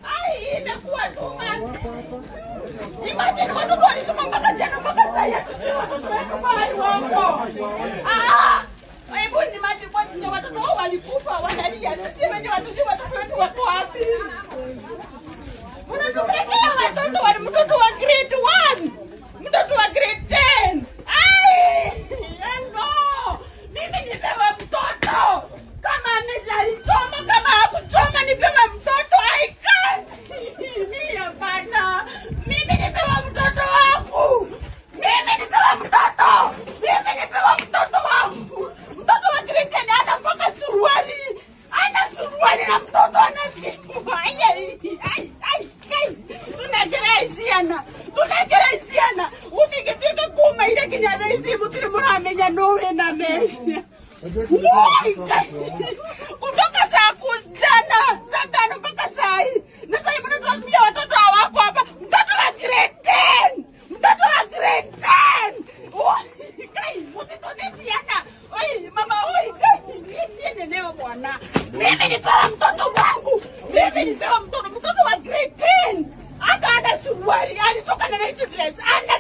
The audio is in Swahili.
Ai, imekuwa tu. Imagine watoto walisoma mpaka jana mpaka sasa. Watoto wetu mahali wako. Hebu ni matibu watoto wao walikufa wanalia. Sisi wenyewe watoto wetu wako wapi? Unatuletea watoto wa mtoto wa grade 1. Mtoto wa grade 10. No. Mimi nipewe mtoto. Kama amejalisoma kama hakusoma nipewe mtoto. I can't. Mimi hapana. Mimi nipewe mtoto wangu. Mimi nipewe mtoto. Mimi nipewe mtoto wangu. Mtoto wa grade 10 ana mpaka suruali. Ana suruali na mtoto ana siku. Tunagereziana. Ukikifika kuma ile kinyana isimu tulimuramenya nowe na mesha. Kutoka saa jana, saa 5 mpaka saa hii. Na sasa hivi tunatuambia watoto hawako hapa. Mtoto wa grade 10. Mtoto wa grade 10. Kai, mtitoniziana. Oi, mama oi, kai, niende leo bwana. Mimi nipewa mtoto wangu. Mimi nipewa mtoto wa grade 10. Hata ana suruali, alitoka na night dress. Ana